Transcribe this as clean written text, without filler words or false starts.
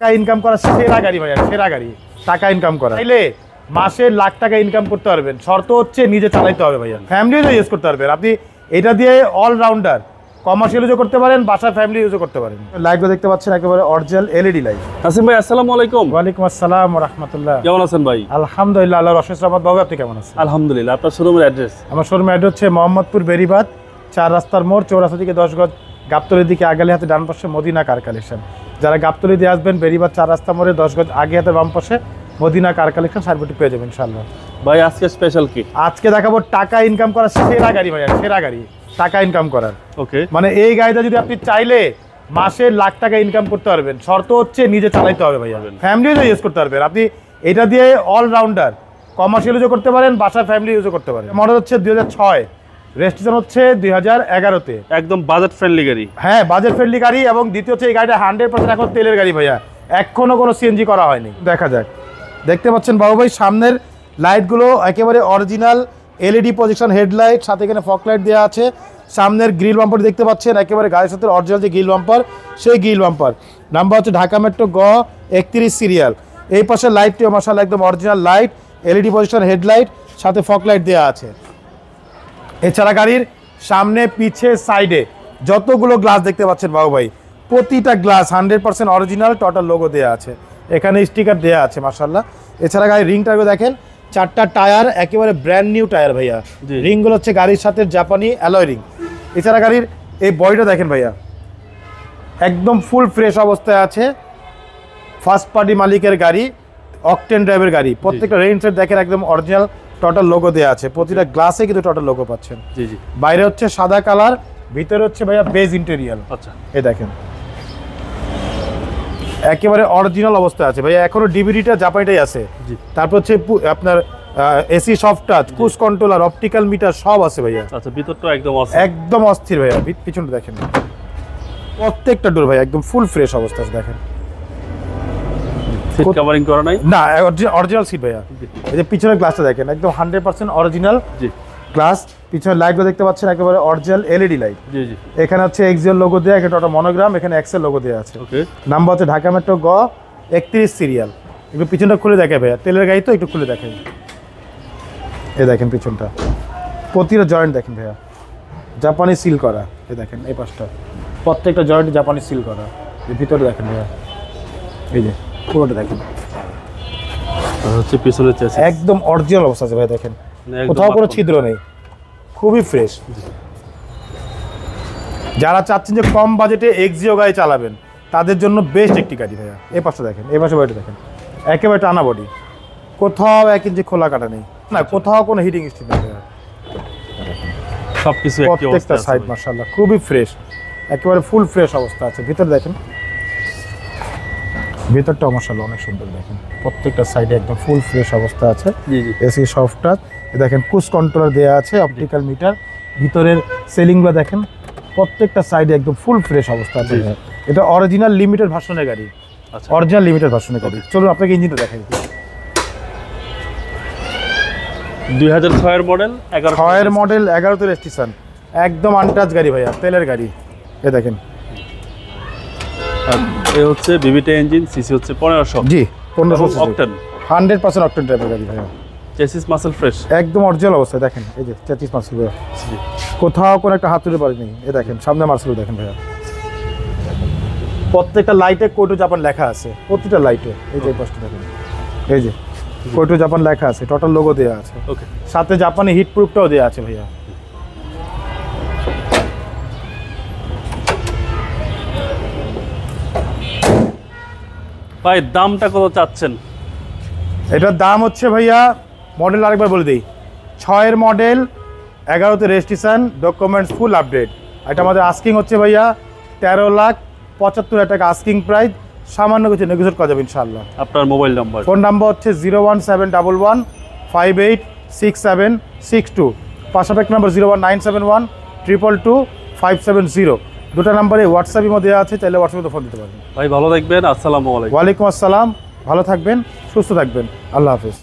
টাকা ইনকাম করা সেরা গাড়ি ভাইয়া, সেরা গাড়ি। টাকা ইনকাম করা চাইলে মাসে লাখ টাকা ইনকাম করতে পারবেন, শর্ত হচ্ছে নিজে চালাইতে হবে ভাইয়া, ফ্যামিলিও ইউজ করতে পারবেন আপনি। এটা দিয়ে অলরাউন্ডার, কমার্শিয়াল ইউজও করতে পারেন, বাসার ফ্যামিলি ইউজও করতে পারেন। লাইটগুলো দেখতে পাচ্ছেন একেবারে অরিজিনাল এলইডি লাইট। কাসিম ভাই আসসালামু আলাইকুম। ওয়ালাইকুম আসসালাম ওয়া রাহমাতুল্লাহ। কেমন আছেন ভাই? আলহামদুলিল্লাহ, আল্লাহর অশেষ রহমত। বাবু আপনি কেমন আছেন? আলহামদুলিল্লাহ। আপনার শোরুমের অ্যাড্রেস? আমার শোরুমের অ্যাড্রেস হচ্ছে মোহাম্মদপুর বেরিবাদ 4 রাস্তার মোড়, চৌরাস্তা থেকে 10 গজ, গাবতলির দিকে আগালে হাতে ডান পাশে মদিনা কার কালেকশন। যারা গাবতলি দিয়ে আসবেন বেরিবাদ 4 রাস্তা মোড়ে 10 গজ আগে হাতে বাম পাশে মদিনা কার কালেকশন, সার্ভিসটি পেয়ে যাবেন ইনশাআল্লাহ। ভাই আজকে স্পেশাল কি? আজকে দেখাবো টাকা ইনকাম করার সেরা গাড়ি ভাইয়া, সেরা গাড়ি টাকা ইনকাম করার। ওকে, মানে এই গাড়িটা যদি আপনি চাইলে মাসে লাখ টাকা ইনকাম করতে পারবেন, শর্ত হচ্ছে নিজে চালাইতে হবে ভাইয়া, ফ্যামিলিও ইউজ করতে পারবেন আপনি। এটা দিয়ে অলরাউন্ডার, কমার্শিয়াল ইউজও করতে পারেন, বাসার ফ্যামিলি ইউজও করতে পারেন। মডেল হচ্ছে 2006, রেজিস্ট্রেশন হচ্ছে 2011-তে। একদম বাজেট ফ্রেন্ডলি গাড়ি। হ্যাঁ, বাজেট ফ্রেন্ডলি গাড়ি। এবং দ্বিতীয় হচ্ছে এই গাড়িটা 100% এখন তেলের গাড়ি ভাইয়া, এখনো কোনো সিএনজি করা হয়নি। দেখা যাক, দেখতে পাচ্ছেন বাবু ভাই সামনের লাইটগুলো একেবারে অরিজিনাল এলইডি প্রজেকশন হেডলাইট, সাথে এখানে ফগ লাইট দেওয়া আছে। সামনের গ্রিল বাম্পার দেখতে পাচ্ছেন একেবারে গাড়ির সাথে অরিজিনাল যে গ্রিল বাম্পার, সেই গ্রিল বাম্পার। নাম্বার হচ্ছে ঢাকা মেট্রো গ 31 সিরিয়াল। এই পাশে লাইটটিও মাশাআল্লাহ একদম original light, LED projection headlight, সাথে ফগ লাইট দেওয়া আছে। এছাড়া গাড়ির সামনে পিছে সাইডে যতগুলো গ্লাস দেখতে পাচ্ছেন বাবু ভাই, প্রতিটা গ্লাস 100% অরিজিনাল, টোটাল লোগো দেওয়া আছে, এখানে স্টিকার দেওয়া আছে মাশাআল্লাহ। এছাড়া গাড়ির রিংটাকে দেখেন, 4টা টায়ার একেবারে ব্র্যান্ড নিউ টায়ার ভাইয়া। রিংগুলো হচ্ছে গাড়ির সাথে জাপানি অ্যালয় রিং। এছাড়া গাড়ির এই বডিটা দেখেন ভাইয়া, একদম ফুল ফ্রেশ অবস্থায় আছে, ফার্স্ট পার্টি মালিকের গাড়ি, অকটেন ড্রাইভের গাড়ি। প্রত্যেকটা রেইন সেট দেখেন একদম অরিজিনাল, টোটাল লোগো দেওয়া আছে, প্রতিটা গ্লাসে কিন্তু টোটাল লোগো পাচ্ছেন। জি জি। বাইরে হচ্ছে সাদা কালার, ভিতরে হচ্ছে ভাইয়া বেজ ইন্টেরিয়াল। আচ্ছা, এই দেখেন একেবারে অরিজিনাল অবস্থায় আছে ভাইয়া, এখনো ডিভিডিটা জাপানিটাই আছে। তারপর হচ্ছে আপনার AC soft touch, cruise controller, optical meter সব আছে ভাইয়া। আচ্ছা, ভিতরটা একদম একদম অস্থির ভাইয়া। পিছনটা দেখেন, প্রত্যেকটা ডোর ভাইয়া একদম ফুল ফ্রেশ অবস্থা আছে। দেখেন সিট কভারিং করা নাই না, অরিজিনাল সিট ভাইয়া। এই যে পিছনের গ্লাসটা দেখেন, একদম 100% অরিজিনাল গ্লাস। পিছনের লাইটগুলো দেখতে পাচ্ছেন একেবারে অরিজিনাল এলইডি লাইট। জি জি। এখানে হচ্ছে এক্সিএল লোগো দেওয়া, এখানে টোটাল মনোগ্রাম, এখানে এক্সেল লোগো দেওয়া আছে। ওকে, নাম্বার হচ্ছে ঢাকা মেট্রো গ 31 সিরিয়াল। একটু পিছনটা খুলে দেখে ভাইয়া, তেলের গাড়ি তো একটু খুলে দেখেন। এই দেখেন পিছনটা, প্রতিটা জয়েন্ট দেখেন ভাইয়া জাপানি সিল করা। এই দেখেন এই পাশটা প্রত্যেকটা জয়েন্ট জাপানি সিল করা। এই ভিতরে দেখেন ভাইয়া, এই যে পুরোটা দেখেন হচ্ছে পিছনের চেসিস একদম অরিজিনাল অবস্থা আছে ভাই। দেখেন কোথাও কোনো ছিদ্র নেই, খুবই ফ্রেশ। যারা চাচ্ছেন যে কম বাজেটে এক্সিও গাড়ি চালাবেন, তাদের জন্য বেস্ট একটি গাড়ি ভাইয়া। এই পাশটা দেখেন, এই পাশে বডিটা দেখেন, একেবারে টানা বডি, কোথাও 1 ইঞ্চি খোলা কাটা নেই, না কোথাও কোনো হিটিং স্টিক নেই ভাইয়া। সবকিছু প্রত্যেকটা সাইড মাশাআল্লাহ খুবই ফ্রেশ, একেবারে ফুল ফ্রেশ অবস্থা আছে। ভিতরে দেখেন, ভিতরটাও মাশাআল্লাহ অনেক সুন্দর। দেখেন প্রত্যেকটা সাইডে একদম ফুল ফ্রেশ অবস্থা আছে। জি জি। এসি সফট টাচ, দেখেন ক্রুজ কন্ট্রোলার দেওয়া আছে, অপটিক্যাল মিটার, ভিতরের সেলিংগুলো দেখেন, প্রত্যেকটা সাইডে একদম ফুল ফ্রেশ অবস্থা আছে। এটা অরিজিনাল লিমিটেড ভার্সনের গাড়ি। আচ্ছা, অরিজিনাল লিমিটেড ভার্সনের গাড়ি। চলুন আপনাকে ইঞ্জিনটা দেখাই। 2006 এর মডেল, 6 এর মডেল, 11তে রেজিস্ট্রেশন, একদম আনটাচ গাড়ি ভাইয়া, তেলের গাড়ি। এ দেখেন, এ হচ্ছে ভিভিটি ইঞ্জিন, সিসি হচ্ছে 1500। জি 1500 অকটেন, 100% অকটেন টাইপের গাড়ি ভাইয়া। চেসিস মাসল ফ্রেশ, একদম অরিজিনাল অবস্থায়। দেখেন এই যে 33 মার্সেল ভাইয়া, কোথাও কোনো একটা হাত তুলে পারি নেই। এ দেখেন সামনে মার্সেল দেখেন ভাইয়া, প্রত্যেকটা লাইটে কোটো জাপান লেখা আছে, প্রতিটা লাইটে। এই যে পাশটা দেখেন, এই যে কোটো জাপান লেখা আছে, টোটাল লোগো দেওয়া আছে। ওকে, সাথে জাপানি হিট প্রুফটাও দেওয়া আছে ভাইয়া। ভাই দামটা কত চাচ্ছেন? এটার দাম হচ্ছে ভাইয়া, মডেল আরেকবার বলে দিই, 6 এর মডেল, 11তে রেজিস্ট্রেশন, ডকুমেন্টস ফুল আপডেট। এটা আমাদের আস্কিং হচ্ছে ভাইয়া 13,75,000 টাকা আস্কিং প্রাইস, সামান্য কিছু নেগোশিয়েট করা যাবে ইনশাআল্লাহ। আপনার মোবাইল নাম্বার? ফোন নাম্বার হচ্ছে 01711586762, পাশাপাশি নাম্বার 01971222570। দুটো নাম্বারে হোয়াটসঅ্যাপের মধ্যে দেওয়া আছে, চাইলে হোয়াটসঅ্যাপে ফোন দিতে পারবেন। ভাই ভালো থাকবেন, আসসালামু আলাইকুম। ওয়ালাইকুম আসসালাম, ভালো থাকবেন, সুস্থ থাকবেন, আল্লাহ হাফেজ।